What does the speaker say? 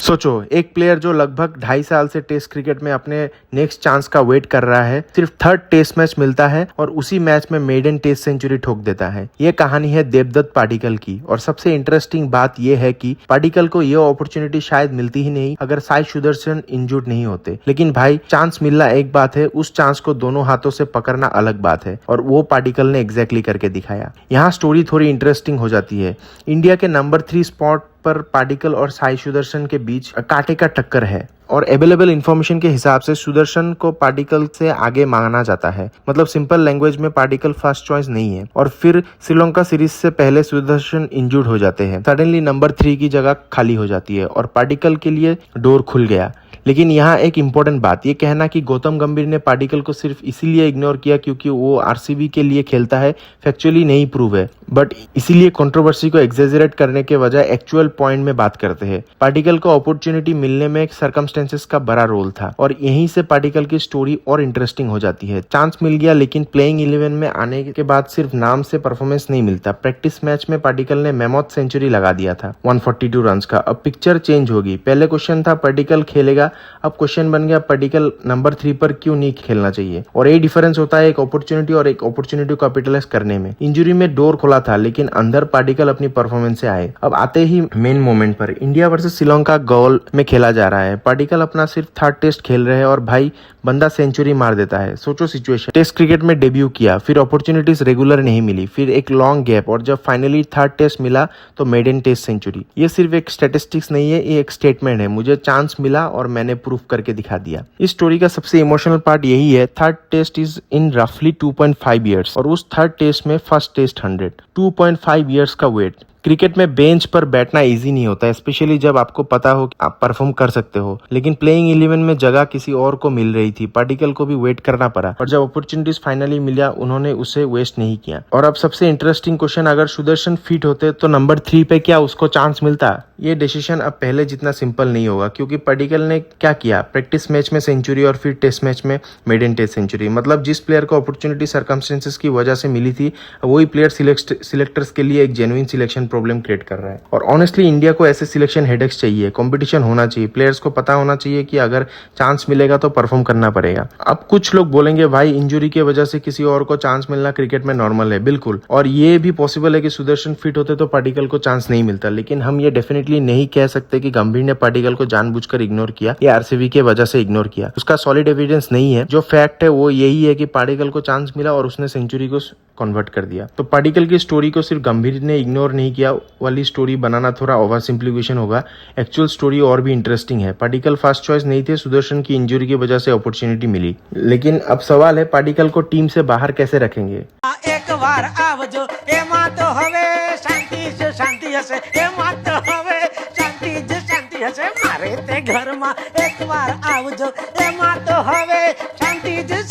सोचो, एक प्लेयर जो लगभग 2.5 साल से टेस्ट क्रिकेट में अपने नेक्स्ट चांस का वेट कर रहा है, सिर्फ थर्ड टेस्ट मैच मिलता है और उसी मैच में मेडन टेस्ट सेंचुरी ठोक देता है। ये कहानी है देवदत्त पाडिक्कल की और सबसे इंटरेस्टिंग बात ये है कि पाडिक्कल को ये अपॉर्चुनिटी शायद मिलती ही नहीं अगर साई सुदर्शन इंजर्ड नहीं होते। लेकिन भाई, चांस मिलना एक बात है, उस चांस को दोनों हाथों से पकड़ना अलग बात है और वो पाडिक्कल ने एग्जैक्टली करके दिखाया। यहाँ स्टोरी थोड़ी इंटरेस्टिंग हो जाती है। इंडिया के नंबर 3 स्पॉट पर पाडिक्कल और साई सुदर्शन के बीच कांटे का टक्कर है और अवेलेबल इंफॉर्मेशन के हिसाब से सुदर्शन को पाडिक्कल से आगे माना जाता है। मतलब सिंपल लैंग्वेज में पाडिक्कल फर्स्ट चॉइस नहीं है। और फिर श्रीलंका सीरीज से पहले सुदर्शन इंजर्ड हो जाते हैं। सडनली नंबर 3 की जगह खाली हो जाती है और पाडिक्कल के लिए डोर खुल गया। लेकिन यहाँ एक इम्पोर्टेंट बात, ये कहना कि गौतम गंभीर ने पाडिक्कल को सिर्फ इसीलिए इग्नोर किया क्योंकि वो आरसीबी के लिए खेलता है, फैक्चुअली नहीं प्रूव है, बट इसीलिए कंट्रोवर्सी को एक्सेजरेट करने के बजाय एक्चुअल पॉइंट में बात करते हैं। पाडिक्कल को अपॉर्चुनिटी मिलने में सर्कमस्टेंसेस का बड़ा रोल था और यहीं से पाडिक्कल की स्टोरी और इंटरेस्टिंग हो जाती है। चांस मिल गया, लेकिन प्लेइंग 11 में आने के बाद सिर्फ नाम से परफॉर्मेंस नहीं मिलता। प्रैक्टिस मैच में पाडिक्कल ने मैमोथ सेंचुरी लगा दिया था 142 रन का। अब पिक्चर चेंज होगी। पहले क्वेश्चन था पाडिक्कल खेलेगा, अब क्वेश्चन बन गया पाडिक्कल नंबर 3 पर क्यों नहीं खेलना चाहिए। और यही डिफरेंस होता है एक अपॉर्चुनिटी और एक अपॉर्चुनिटी को कैपिटलाइज करने में। इंजरी में डोर खुला था, लेकिन अंदर पाडिक्कल अपनी परफॉर्मेंस से आए। अब आते ही मेन मोमेंट पर, इंडिया वर्सेस श्रीलंका गोल में खेला जा रहा है। पाडिक्कल अपना सिर्फ थर्ड टेस्ट खेल रहे हैं और भाई बंदा सेंचुरी मार देता है। सोचो सिचुएशन, टेस्ट क्रिकेट में डेब्यू किया, फिर अपॉर्चुनिटीज रेगुलर नहीं मिली, फिर एक लॉन्ग गैप और जब फाइनली थर्ड टेस्ट मिला तो मेडन टेस्ट सेंचुरी। ये सिर्फ एक स्टैटिस्टिक्स नहीं है, ये एक स्टेटमेंट है। मुझे चांस मिला और मैंने प्रूफ करके दिखा दिया। इस स्टोरी का सबसे इमोशनल पार्ट यही है, थर्ड टेस्ट इज इन रफली 2.5 ईयर्स और उस थर्ड टेस्ट में फर्स्ट टेस्ट 100, 2.5 ईयर्स का वेट। क्रिकेट में बेंच पर बैठना इजी नहीं होता है, स्पेशली जब आपको पता हो कि आप परफॉर्म कर सकते हो। लेकिन प्लेइंग 11 में जगह किसी और को मिल रही थी, पाडिक्कल को भी वेट करना पड़ा और जब अपॉर्चुनिटीज फाइनली मिला उन्होंने उसे वेस्ट नहीं किया। और अब सबसे इंटरेस्टिंग क्वेश्चन, अगर सुदर्शन फिट होते तो नंबर 3 पे क्या उसको चांस मिलता? ये डिसीजन अब पहले जितना सिंपल नहीं होगा, क्योंकि पाडिक्कल ने क्या किया, प्रैक्टिस मैच में सेंचुरी और फिर टेस्ट मैच में मेडन टेस्ट सेंचुरी। मतलब जिस प्लेयर को अपॉर्चुनिटी सर्कमस्टेंसेस की वजह से मिली थी, वही प्लेयर सिलेक्टर्स के लिए एक जेन्युइन सिलेक्शन प्रॉब्लम क्रिएट कर रहा है। और ऑनेस्टली इंडिया को ऐसे सिलेक्शन हेडेक्स चाहिए, कंपटीशन होना चाहिए, प्लेयर्स को पता होना चाहिए कि अगर चांस मिलेगा तो परफॉर्म करना पड़ेगा। अब कुछ लोग बोलेंगे भाई इंजरी की वजह से किसी और को चांस मिलना क्रिकेट में नॉर्मल है, बिल्कुल, और ये भी पॉसिबल है कि सुदर्शन फिट होते तो पाडिक्कल को चांस नहीं मिलता। लेकिन हम ये डेफिनेटली नहीं कह सकते कि गंभीर ने पाडिक्कल को जानबूझकर इग्नोर किया या आरसीबी के वजह से इग्नोर किया। उसका सॉलिड एविडेंस नहीं है। जो फैक्ट है वो यही है कि पाडिक्कल को चांस मिला और उसने सेंचुरी को कन्वर्ट कर दिया। तो पाडिक्कल की स्टोरी को सिर्फ गंभीर ने इग्नोर नहीं किया वाली स्टोरी बनाना थोड़ा ओवर सिंप्लीफिकेशन होगा। एक्चुअल स्टोरी और भी इंटरेस्टिंग है। पाडिक्कल फर्स्ट चॉइस नहीं थे, सुदर्शन की इंजरी की वजह से अपॉर्चुनिटी मिली। लेकिन अब सवाल है पाडिक्कल को टीम से बाहर कैसे रखेंगे। एक बार आवजो एमा तो हवे शांति से शांति हसे, एमा तो हवे शांति से शांति हसे, मारे ते घर में एक बार आवजो एमा तो हवे शांति से